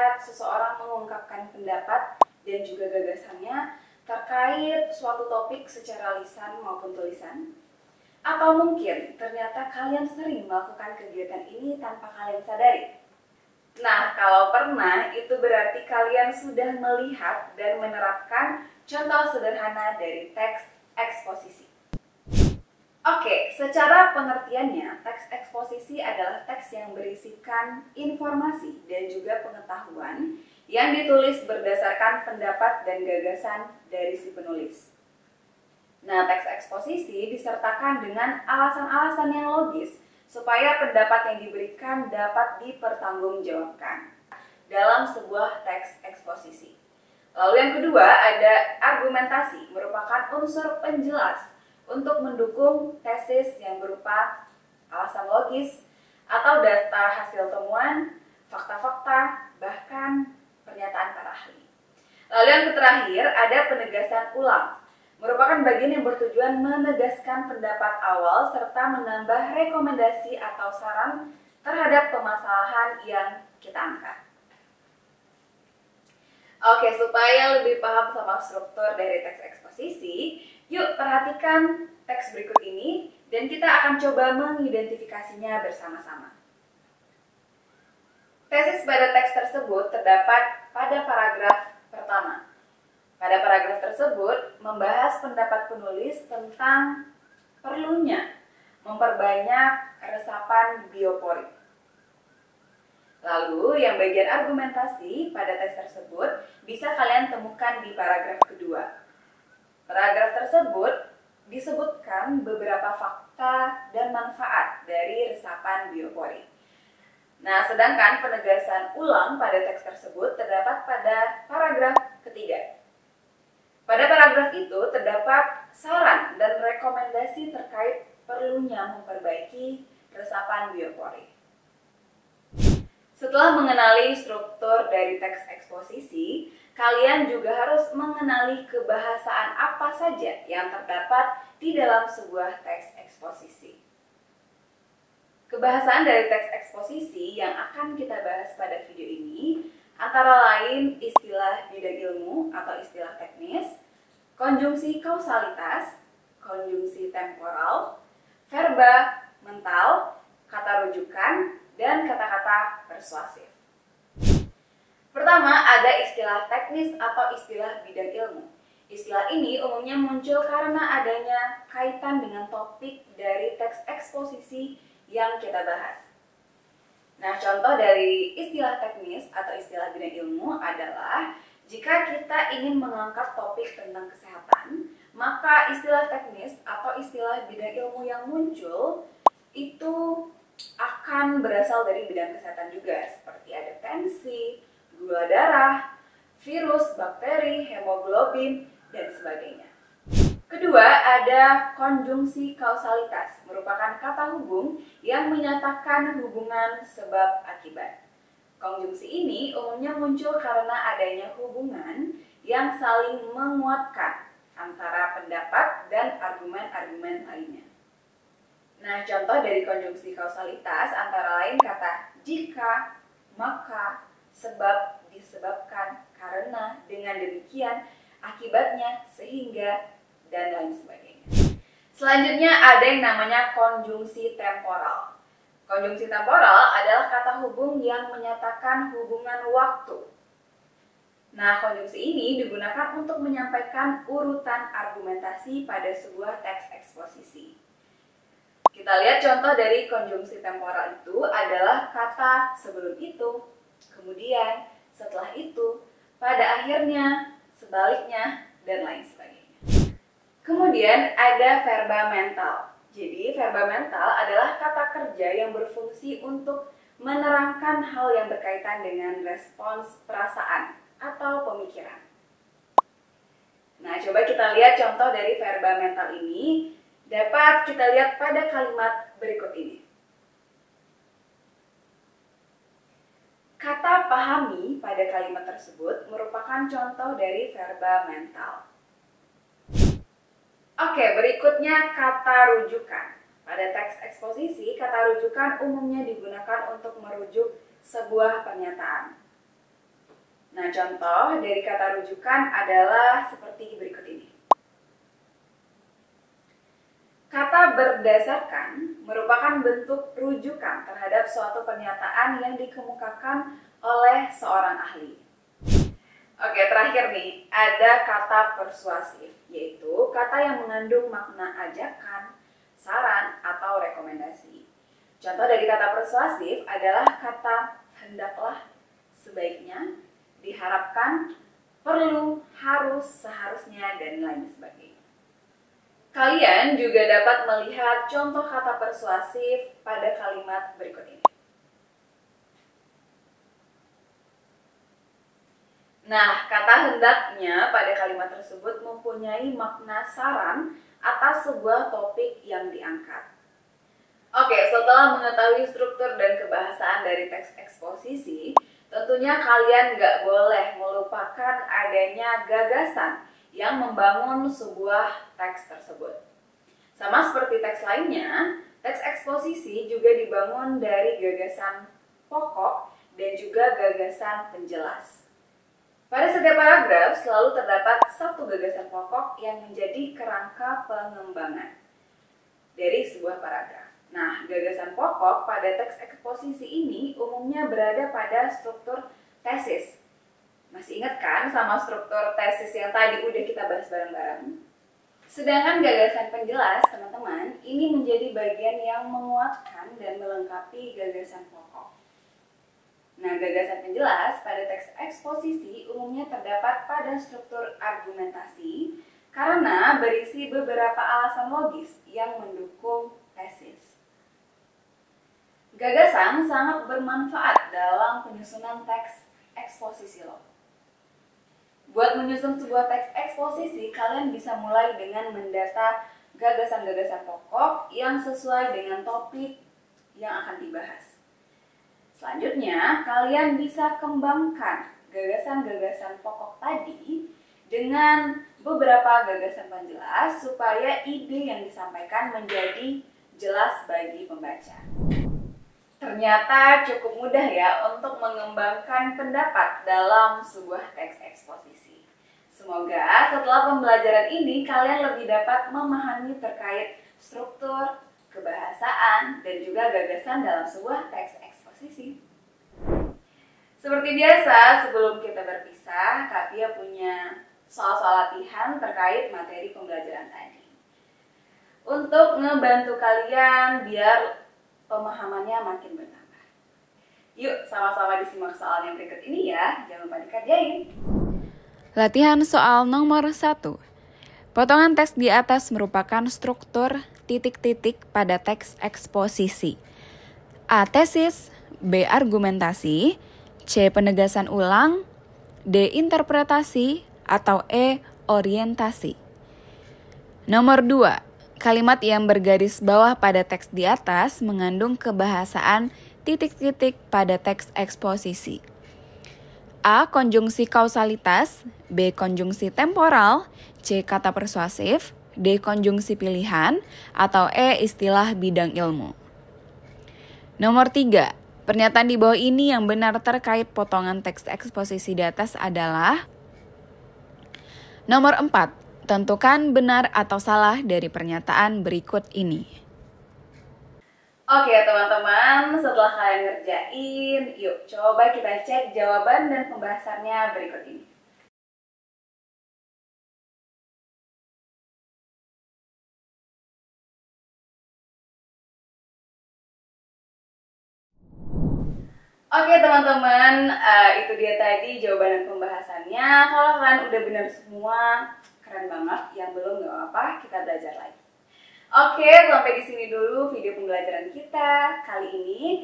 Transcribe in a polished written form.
saat seseorang mengungkapkan pendapat dan juga gagasannya terkait suatu topik secara lisan maupun tulisan. Atau mungkin ternyata kalian sering melakukan kegiatan ini tanpa kalian sadari. Nah, kalau pernah, itu berarti kalian sudah melihat dan menerapkan contoh sederhana dari teks eksposisi. Oke, secara pengertiannya, teks eksposisi adalah teks yang berisikan informasi dan juga pengetahuan yang ditulis berdasarkan pendapat dan gagasan dari si penulis. Nah, teks eksposisi disertakan dengan alasan-alasan yang logis supaya pendapat yang diberikan dapat dipertanggungjawabkan dalam sebuah teks eksposisi. Lalu yang kedua ada argumentasi, merupakan unsur penjelas untuk mendukung tesis yang berupa alasan logis atau data hasil temuan, fakta-fakta, bahkan pernyataan para ahli. Lalu yang terakhir ada penegasan ulang, merupakan bagian yang bertujuan menegaskan pendapat awal serta menambah rekomendasi atau saran terhadap permasalahan yang kita angkat. Oke, supaya lebih paham sama struktur dari teks eksposisi, yuk perhatikan teks berikut ini dan kita akan coba mengidentifikasinya bersama-sama. Tesis pada teks tersebut terdapat pada paragraf pertama. Pada paragraf tersebut membahas pendapat penulis tentang perlunya memperbanyak resapan biopori. Lalu yang bagian argumentasi pada teks tersebut bisa kalian temukan di paragraf kedua. Paragraf tersebut disebutkan beberapa fakta dan manfaat dari resapan biopori. Nah, sedangkan penegasan ulang pada teks tersebut terdapat pada paragraf ketiga. Pada paragraf itu terdapat saran dan rekomendasi terkait perlunya memperbaiki resapan biopori. Setelah mengenali struktur dari teks eksposisi, kalian juga harus mengenali kebahasaan apa saja yang terdapat di dalam sebuah teks eksposisi. Kebahasaan dari teks eksposisi yang akan kita bahas pada video ini antara lain istilah bidang ilmu atau istilah teknis, konjungsi kausalitas, konjungsi temporal, verba mental, kata rujukan, dan kata-kata persuasif. Pertama, ada istilah teknis atau istilah bidang ilmu. Istilah ini umumnya muncul karena adanya kaitan dengan topik dari teks eksposisi yang kita bahas. Nah, contoh dari istilah teknis atau istilah bidang ilmu adalah jika kita ingin mengangkat topik tentang kesehatan, maka istilah teknis atau istilah bidang ilmu yang muncul itu akan berasal dari bidang kesehatan juga, seperti ada tensi, gula darah, virus, bakteri, hemoglobin, dan sebagainya. Kedua, ada konjungsi kausalitas, merupakan kata hubung yang menyatakan hubungan sebab akibat. Konjungsi ini umumnya muncul karena adanya hubungan yang saling menguatkan antara pendapat dan argumen-argumen lainnya. Nah, contoh dari konjungsi kausalitas antara lain kata jika, maka, sebab, disebabkan, karena, dengan demikian, akibatnya, sehingga, dan lain sebagainya. Selanjutnya ada yang namanya konjungsi temporal. Konjungsi temporal adalah kata hubung yang menyatakan hubungan waktu. Nah, konjungsi ini digunakan untuk menyampaikan urutan argumentasi pada sebuah teks eksposisi. Kita lihat contoh dari konjungsi temporal itu adalah kata sebelum itu, kemudian, setelah itu, pada akhirnya, sebaliknya, dan lain sebagainya. Kemudian ada verba mental. Jadi verba mental adalah kata kerja yang berfungsi untuk menerangkan hal yang berkaitan dengan respons perasaan atau pemikiran. Nah, coba kita lihat contoh dari verba mental ini. Dapat kita lihat pada kalimat berikut ini. Kata pahami pada kalimat tersebut merupakan contoh dari verba mental. Oke, berikutnya kata rujukan. Pada teks eksposisi, kata rujukan umumnya digunakan untuk merujuk sebuah pernyataan. Nah, contoh dari kata rujukan adalah seperti berikut ini. Kata berdasarkan merupakan bentuk rujukan terhadap suatu pernyataan yang dikemukakan oleh seorang ahli. Oke, terakhir nih, ada kata persuasif, yaitu kata yang mengandung makna ajakan, saran, atau rekomendasi. Contoh dari kata persuasif adalah kata hendaklah, sebaiknya, diharapkan, perlu, harus, seharusnya, dan lain sebagainya. Kalian juga dapat melihat contoh kata persuasif pada kalimat berikut ini. Nah, kata hendaknya pada kalimat tersebut mempunyai makna saran atas sebuah topik yang diangkat. Oke, setelah mengetahui struktur dan kebahasaan dari teks eksposisi, tentunya kalian nggak boleh melupakan adanya gagasan yang membangun sebuah teks tersebut. Sama seperti teks lainnya, teks eksposisi juga dibangun dari gagasan pokok dan juga gagasan penjelas. Pada setiap paragraf selalu terdapat satu gagasan pokok yang menjadi kerangka pengembangan dari sebuah paragraf. Nah, gagasan pokok pada teks eksposisi ini umumnya berada pada struktur tesis. Masih ingat kan sama struktur tesis yang tadi udah kita bahas bareng-bareng? Sedangkan gagasan penjelas, teman-teman, ini menjadi bagian yang menguatkan dan melengkapi gagasan pokok. Nah, gagasan penjelas pada teks eksposisi umumnya terdapat pada struktur argumentasi karena berisi beberapa alasan logis yang mendukung tesis. Gagasan sangat bermanfaat dalam penyusunan teks eksposisi lo. Buat menyusun sebuah teks eksposisi, kalian bisa mulai dengan mendata gagasan-gagasan pokok yang sesuai dengan topik yang akan dibahas. Selanjutnya, kalian bisa kembangkan gagasan-gagasan pokok tadi dengan beberapa gagasan penjelas supaya ide yang disampaikan menjadi jelas bagi pembaca. Ternyata cukup mudah ya untuk mengembangkan pendapat dalam sebuah teks eksposisi. Semoga setelah pembelajaran ini kalian lebih dapat memahami terkait struktur, kebahasaan, dan juga gagasan dalam sebuah teks eksposisi. Seperti biasa, sebelum kita berpisah, Kak Pia punya soal-soal latihan terkait materi pembelajaran tadi. Untuk ngebantu kalian biar pemahamannya makin bertambah. Yuk, sama-sama disimak soal yang berikut ini ya. Jangan lupa dikerjain. Latihan soal nomor 1. Potongan teks di atas merupakan struktur titik-titik pada teks eksposisi. A. Tesis, B. Argumentasi, C. Penegasan ulang, D. Interpretasi, atau E. Orientasi. Nomor 2. Kalimat yang bergaris bawah pada teks di atas mengandung kebahasaan titik-titik pada teks eksposisi. A. Konjungsi kausalitas, B. Konjungsi temporal, C. Kata persuasif, D. Konjungsi pilihan, atau E. Istilah bidang ilmu. Nomor 3. Pernyataan di bawah ini yang benar terkait potongan teks eksposisi di atas adalah: Nomor 4. Tentukan benar atau salah dari pernyataan berikut ini. Oke teman-teman, setelah kalian ngerjain, yuk coba kita cek jawaban dan pembahasannya berikut ini. Oke teman-teman, itu dia tadi jawaban dan pembahasannya. Kalau kalian udah benar semua, keren banget. Yang belum gak apa-apa, kita belajar lagi. Oke, sampai di sini dulu video pembelajaran kita kali ini.